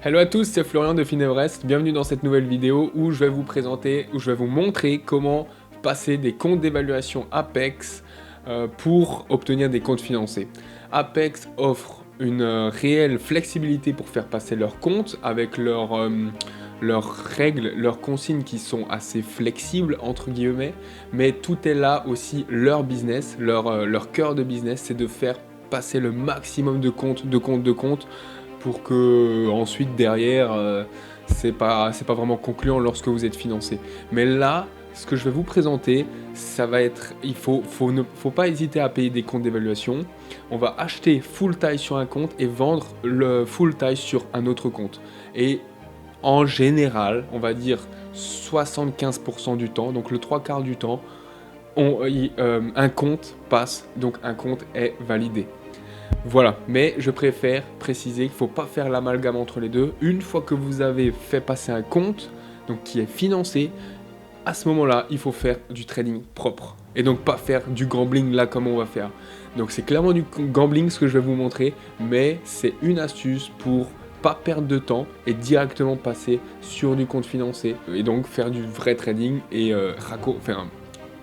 Hello à tous, c'est Florian de Finevrest, bienvenue dans cette nouvelle vidéo où je vais vous présenter, où je vais vous montrer comment passer des comptes d'évaluation Apex pour obtenir des comptes financés. Apex offre une réelle flexibilité pour faire passer leurs comptes avec leurs règles, leurs consignes qui sont assez flexibles entre guillemets, mais tout est là aussi leur business, leur cœur de business, c'est de faire passer le maximum de comptes pour que ensuite derrière c'est pas vraiment concluant lorsque vous êtes financé. Mais là, ce que je vais vous présenter, ça va être, faut pas hésiter à payer des comptes d'évaluation. On va acheter full taille sur un compte et vendre le full taille sur un autre compte. Et en général, on va dire 75% du temps, donc le 3/4 du temps, un compte passe, donc un compte est validé. Voilà, mais je préfère préciser qu'il ne faut pas faire l'amalgame entre les deux. Une fois que vous avez fait passer un compte, donc qui est financé, à ce moment-là, il faut faire du trading propre. Et donc pas faire du gambling là comme on va faire. Donc c'est clairement du gambling ce que je vais vous montrer, mais c'est une astuce pour pas perdre de temps et directement passer sur du compte financé. Et donc faire du vrai trading et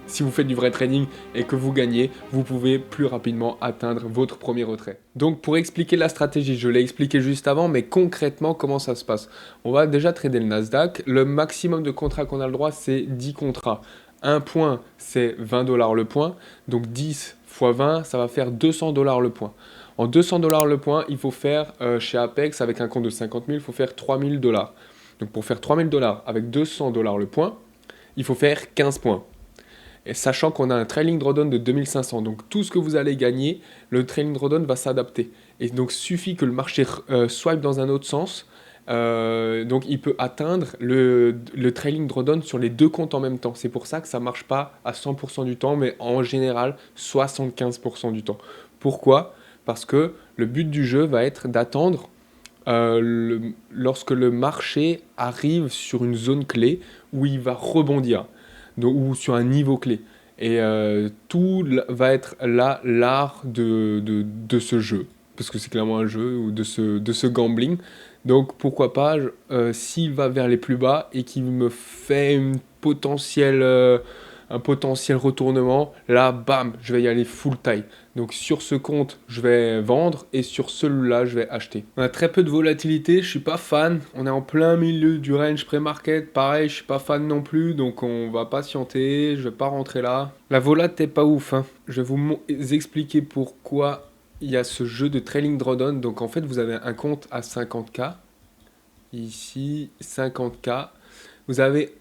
si vous faites du vrai trading et que vous gagnez, vous pouvez plus rapidement atteindre votre premier retrait. Donc pour expliquer la stratégie, je l'ai expliqué juste avant, mais concrètement comment ça se passe. On va déjà trader le Nasdaq. Le maximum de contrats qu'on a le droit, c'est 10 contrats. Un point, c'est 20 $ le point. Donc 10 fois 20, ça va faire 200 $ le point. En 200 $ le point, il faut faire chez Apex, avec un compte de 50 000, il faut faire 3000 $. Donc pour faire 3000 $ avec 200 $ le point, il faut faire 15 points. Et sachant qu'on a un trailing drawdown de 2500. Donc tout ce que vous allez gagner, le trailing drawdown va s'adapter. Et donc suffit que le marché swipe dans un autre sens. Donc il peut atteindre le trailing drawdown sur les deux comptes en même temps. C'est pour ça que ça ne marche pas à 100% du temps, mais en général 75% du temps. Pourquoi? Parce que le but du jeu va être d'attendre lorsque le marché arrive sur une zone clé où il va rebondir ou sur un niveau clé. Et tout va être là l'art de ce jeu, parce que c'est clairement un jeu ou de ce gambling. Donc pourquoi pas, s'il va vers les plus bas et qu'il me fait un potentiel retournement, là, bam, je vais y aller full taille. Donc sur ce compte, je vais vendre et sur celui-là, je vais acheter. On a très peu de volatilité, je suis pas fan. On est en plein milieu du range pré-market, pareil, je suis pas fan non plus, donc on va patienter, je vais pas rentrer là. La volat est pas ouf, hein. Je vais vous expliquer pourquoi il y a ce jeu de trailing drawdown. Donc en fait, vous avez un compte à 50K, ici 50K. Vous avez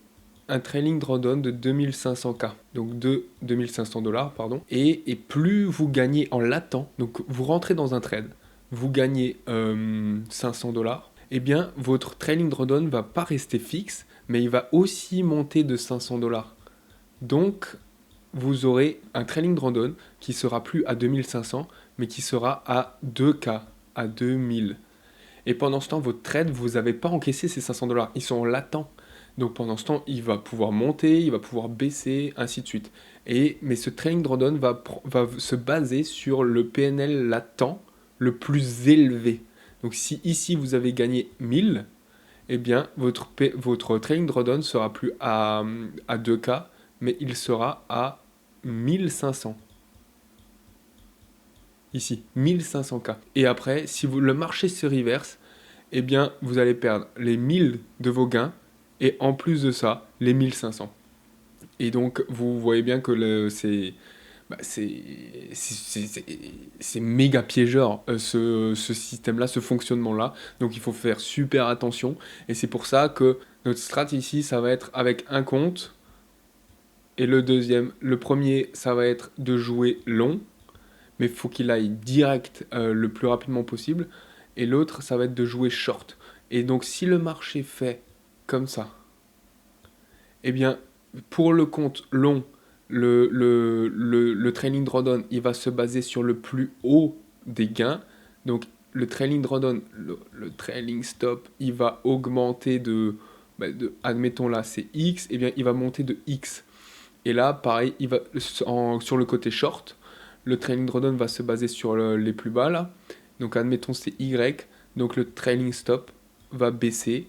un trailing drawdown de 2500K, donc de 2500 $, pardon. Et plus vous gagnez en latent, donc vous rentrez dans un trade, vous gagnez 500 $, eh bien votre trailing drawdown va pas rester fixe, mais il va aussi monter de 500 $. Donc vous aurez un trailing drawdown qui sera plus à 2500, mais qui sera à 2K, à 2000. Et pendant ce temps, votre trade, vous n'avez pas encaissé ces 500 $, ils sont en latent. Donc pendant ce temps, il va pouvoir monter, il va pouvoir baisser, ainsi de suite. Mais ce trailing drawdown va se baser sur le PNL latent le plus élevé. Donc si ici vous avez gagné 1000, eh bien votre trailing drawdown sera plus à 2K, mais il sera à 1500. Ici, 1500K. Et après, si le marché se reverse, eh bien vous allez perdre les 1000 de vos gains, et en plus de ça, les 1500. Et donc, vous voyez bien que c'est méga piégeur, ce système-là, ce fonctionnement-là. Donc, il faut faire super attention. Et c'est pour ça que notre strat ici, ça va être avec un compte. Et le premier, ça va être de jouer long. Mais il faut qu'il aille direct le plus rapidement possible. Et l'autre, ça va être de jouer short. Et donc, si le marché fait comme ça, eh bien, pour le compte long, le trailing drawdown, il va se baser sur le plus haut des gains. Donc, le trailing drawdown, le trailing stop, il va augmenter admettons là, c'est X, et bien, il va monter de X. Et là, pareil, sur le côté short, le trailing drawdown va se baser sur les plus bas là. Donc, admettons, c'est Y. Donc, le trailing stop, va baisser,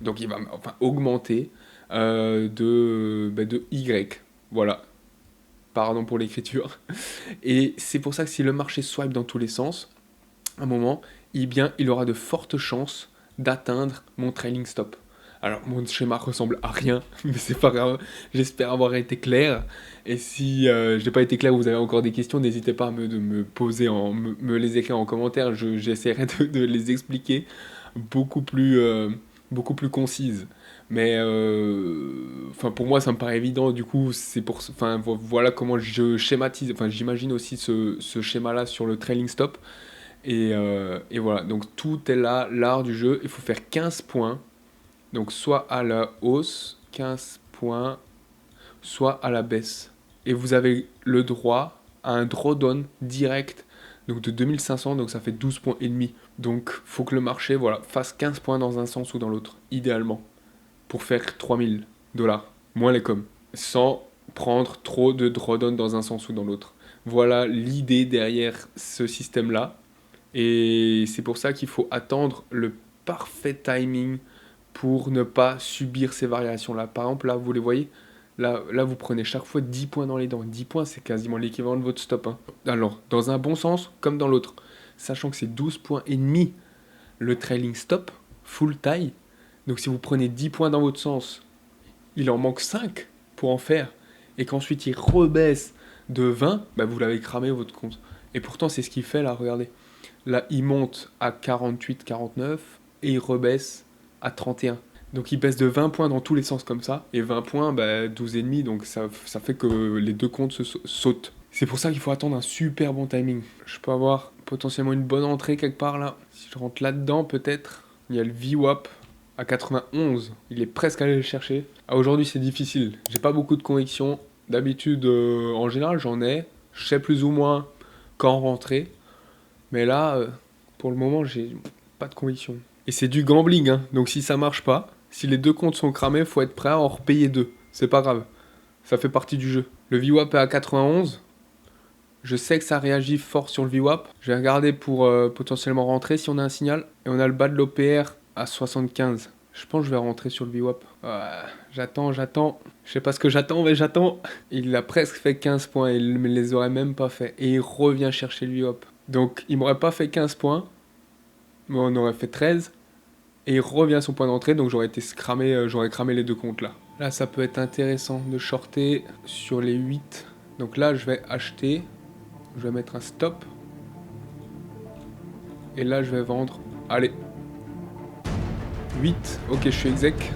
donc il va enfin augmenter de Y. Voilà, pardon pour l'écriture. Et c'est pour ça que si le marché swipe dans tous les sens, à un moment, eh bien, il aura de fortes chances d'atteindre mon trailing stop. Alors, mon schéma ressemble à rien, mais c'est pas grave. J'espère avoir été clair. Et si je n'ai pas été clair, vous avez encore des questions, n'hésitez pas à de me poser, me les écrire en commentaire. J'essaierai de les expliquer beaucoup plus concises. Mais pour moi, ça me paraît évident. Du coup, voilà comment je schématise. Enfin, j'imagine aussi ce schéma-là sur le trailing stop. Et voilà, donc tout est là, l'art du jeu. Il faut faire 15 points. Donc soit à la hausse, 15 points, soit à la baisse. Et vous avez le droit à un drawdown direct donc de 2500, donc ça fait 12 points et demi. Donc faut que le marché fasse 15 points dans un sens ou dans l'autre, idéalement, pour faire 3000 $, moins les coms, sans prendre trop de drawdown dans un sens ou dans l'autre. Voilà l'idée derrière ce système-là. Et c'est pour ça qu'il faut attendre le parfait timing pour ne pas subir ces variations-là. Par exemple, là, vous les voyez, là, vous prenez chaque fois 10 points dans les dents. 10 points, c'est quasiment l'équivalent de votre stop. Hein. Alors, dans un bon sens comme dans l'autre. Sachant que c'est 12 points et demi le trailing stop, full taille. Donc si vous prenez 10 points dans votre sens, il en manque 5 pour en faire. Et qu'ensuite il rebaisse de 20, bah vous l'avez cramé votre compte. Et pourtant, c'est ce qu'il fait là, regardez. Là, il monte à 48, 49 et il rebaisse à 31. Donc il baisse de 20 points dans tous les sens comme ça. Et 20 points, 12,5. Donc ça fait que les deux comptes sautent. C'est pour ça qu'il faut attendre un super bon timing. Je peux avoir potentiellement une bonne entrée quelque part là. Si je rentre là-dedans, peut-être. Il y a le VWAP à 91. Il est presque allé le chercher. Aujourd'hui, c'est difficile. J'ai pas beaucoup de conviction. D'habitude, en général, j'en ai. Je sais plus ou moins quand rentrer. Mais là, pour le moment, j'ai pas de conviction. Et c'est du gambling, hein. Donc si ça marche pas, si les deux comptes sont cramés, faut être prêt à en repayer deux. C'est pas grave. Ça fait partie du jeu. Le VWAP est à 91. Je sais que ça réagit fort sur le VWAP. Je vais regarder pour potentiellement rentrer si on a un signal. Et on a le bas de l'OPR à 75. Je pense que je vais rentrer sur le VWAP. J'attends. Je sais pas ce que j'attends, mais j'attends. Il a presque fait 15 points. Il ne les aurait même pas fait. Et il revient chercher le VWAP. Donc il m'aurait pas fait 15 points. Mais on aurait fait 13. Et il revient à son point d'entrée. Donc j'aurais cramé les deux comptes là. Là, ça peut être intéressant de shorter sur les 8. Donc là, je vais acheter. Je vais mettre un stop. Et là, je vais vendre. Allez. 8. Ok, je suis exec.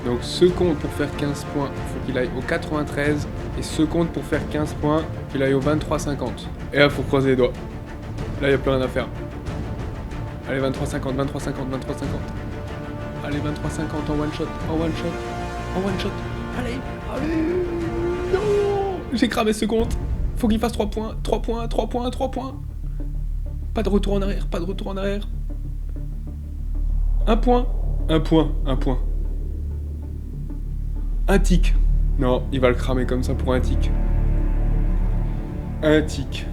Donc ce compte pour faire 15 points, il faut qu'il aille au 93. Et ce compte pour faire 15 points, il faut qu'il aille au 23,50. Et là, il faut croiser les doigts. Là, il n'y a plus rien à faire. Allez, 23,50, 23,50, 23,50. Allez, 23,50 en one shot, en one shot, en one shot. Allez, allez. Non, j'ai cramé ce compte. Faut qu'il fasse 3 points, 3 points, 3 points, 3 points. Pas de retour en arrière, pas de retour en arrière. Un point, un point, un point. Un tic. Non, il va le cramer comme ça pour un tic. Un tic.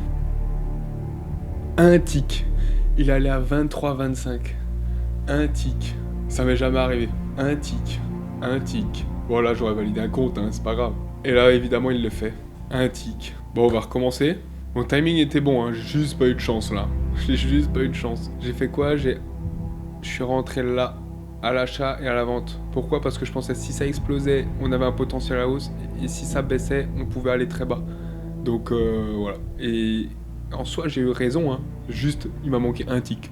Un tic. Il allait à 23,25. Un tic. Ça m'est jamais arrivé. Un tic. Un tic. Bon, là, j'aurais validé un compte, hein, c'est pas grave. Et là, évidemment, il le fait. Un tic. Bon, on va recommencer. Mon timing était bon, hein, j'ai juste pas eu de chance là. J'ai juste pas eu de chance. J'ai fait quoi? Je suis rentré là, à l'achat et à la vente. Pourquoi? Parce que je pensais que si ça explosait, on avait un potentiel à hausse. Et si ça baissait, on pouvait aller très bas. Donc voilà. Et en soi, j'ai eu raison, hein. Juste, il m'a manqué un tic.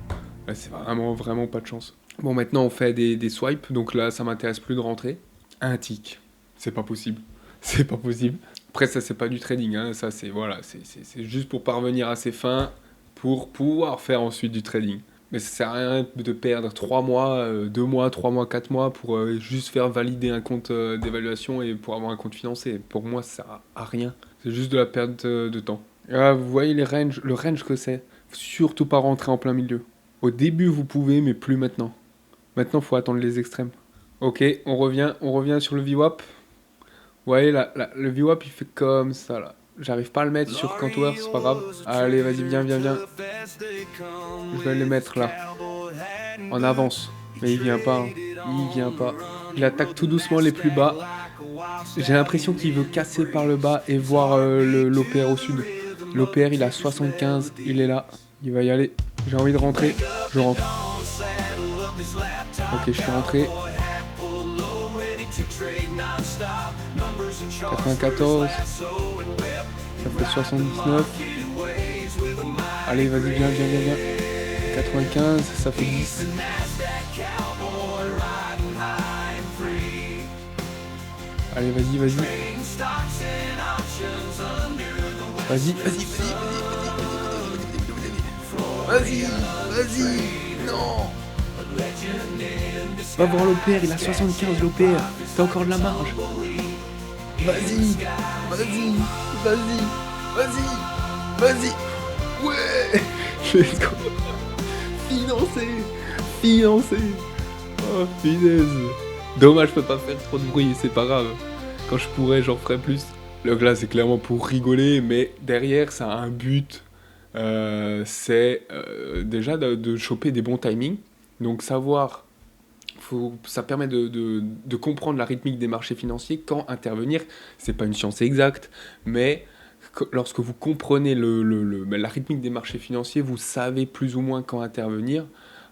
Là, c'est vraiment pas de chance. Bon, maintenant, on fait des swipes. Donc là, ça m'intéresse plus de rentrer. Un tic. C'est pas possible. C'est pas possible. Après, ça, c'est pas du trading. Hein. Ça, c'est juste pour parvenir à ses fins, pour pouvoir faire ensuite du trading. Mais ça sert à rien de perdre 3 mois, 2 mois, 3 mois, 4 mois pour juste faire valider un compte d'évaluation et pour avoir un compte financé. Pour moi, ça sert à rien. C'est juste de la perte de temps. Là, vous voyez le range que c'est. Faut surtout pas rentrer en plein milieu. Au début, vous pouvez, mais plus maintenant. Maintenant, il faut attendre les extrêmes. Ok, on revient sur le VWAP. Vous voyez, là, le VWAP, il fait comme ça, là. J'arrive pas à le mettre sur Cantour, c'est pas grave. Allez, vas-y, viens. Je vais le mettre là. En avance. Mais il vient pas. Il vient pas. Il attaque tout doucement les plus bas. J'ai l'impression qu'il veut casser par le bas et voir l'OPR au sud. L'OPR, il a 75. Il est là. Il va y aller. J'ai envie de rentrer. Je rentre. Ok, je suis rentré. 94. Ça fait 79. Allez, vas-y, viens. 95, ça fait 10. Allez, vas-y. Vas-y. Non. Va voir l'OPR, il a 75 l'OPR. T'as encore de la marge. Vas-y. Ouais. Let's go. Financé. Oh, finesse. Dommage, je peux pas faire trop de bruit, c'est pas grave. Quand je pourrais, j'en ferai plus. Donc là, c'est clairement pour rigoler, mais derrière, ça a un but. C'est déjà de choper des bons timings. Donc savoir, ça permet de comprendre la rythmique des marchés financiers, quand intervenir. C'est pas une science exacte, mais lorsque vous comprenez la rythmique des marchés financiers, vous savez plus ou moins quand intervenir.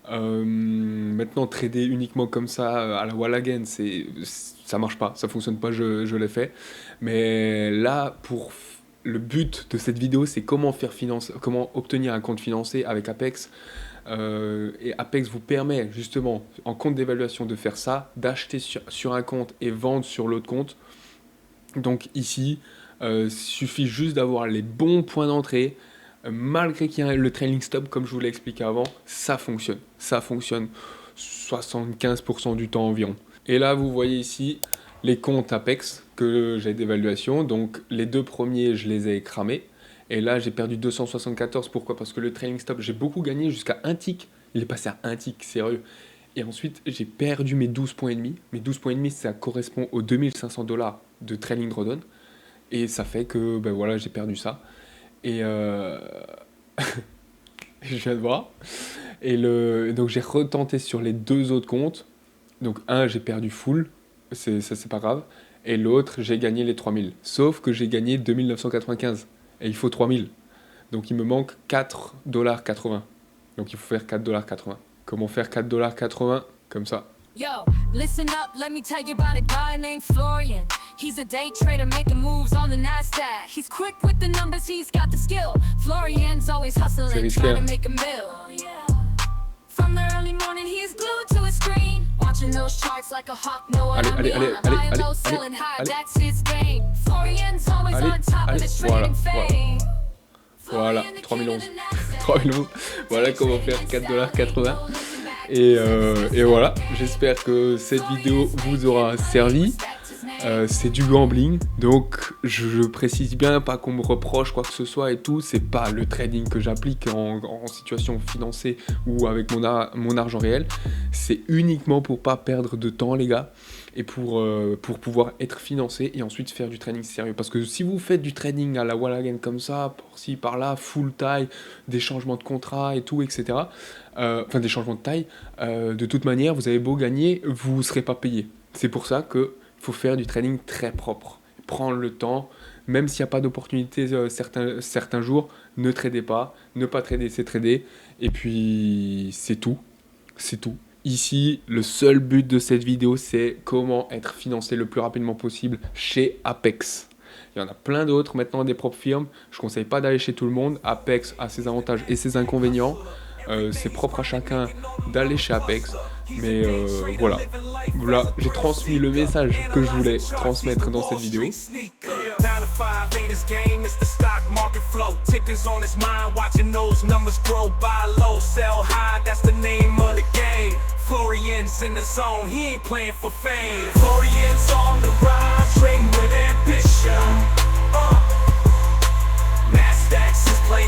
Maintenant, trader uniquement comme ça à la wall again, ça marche pas, ça fonctionne pas, je l'ai fait. Mais là, le but de cette vidéo, c'est comment obtenir un compte financé avec Apex. Et Apex vous permet justement, en compte d'évaluation, de faire ça, d'acheter sur un compte et vendre sur l'autre compte. Donc ici, il suffit juste d'avoir les bons points d'entrée. Malgré qu'il y ait le trailing stop, comme je vous l'ai expliqué avant, ça fonctionne 75% du temps environ. Et là, vous voyez ici les comptes Apex que j'ai d'évaluation. Donc les deux premiers, je les ai cramés. Et là, j'ai perdu 274. Pourquoi? Parce que le trailing stop, j'ai beaucoup gagné jusqu'à un tick. Il est passé à un tick, sérieux. Et ensuite, j'ai perdu mes 12 points et demi. Mes 12 points et demi, ça correspond aux $2500 de trailing drawdown. Et ça fait que, ben voilà, j'ai perdu ça. Et je viens de voir. Et donc j'ai retenté sur les deux autres comptes. Donc un, j'ai perdu full, ça c'est pas grave. Et l'autre, j'ai gagné les 3000. Sauf que j'ai gagné 2995. Et il faut 3000. Donc il me manque $4,80. Donc il faut faire $4,80. Comment faire $4,80 comme ça? Yo, listen up, let me tell you about a guy named Florian. He's a day trader making moves on the Nasdaq. He's quick with the numbers, he's got the skill. Florian's always hustling, trying to make a mill. From the early morning, he's glued to his screen, watching those charts like a hawk. No one on high, low, selling high, that's his game. Florian's always on top of the trading fame. Voilà, 3011. 3011. Voilà comment faire $4,80. Et voilà, j'espère que cette vidéo vous aura servi. C'est du gambling, donc je précise bien, pas qu'on me reproche quoi que ce soit et tout, c'est pas le trading que j'applique en situation financée ou avec mon argent réel, c'est uniquement pour pas perdre de temps les gars, et pour pouvoir être financé et ensuite faire du trading sérieux. Parce que si vous faites du trading à la wall again comme ça, par-ci, par-là, full taille, des changements de contrat et tout, etc., enfin des changements de taille, de toute manière, vous avez beau gagner, vous ne serez pas payé. C'est pour ça que faut faire du trading très propre, prendre le temps, même s'il n'y a pas d'opportunité certains jours, ne tradez pas, ne pas trader c'est trader, et puis c'est tout. Ici, le seul but de cette vidéo, c'est comment être financé le plus rapidement possible chez Apex. Il y en a plein d'autres maintenant, des propres firmes, je ne conseille pas d'aller chez tout le monde, Apex a ses avantages et ses inconvénients. C'est propre à chacun d'aller chez Apex, mais voilà, j'ai transmis le message que je voulais transmettre dans cette vidéo. Florian's in the zone, he ain't playing for fame. Florian's on the rise, trading with ambition. Nasdaq's his play.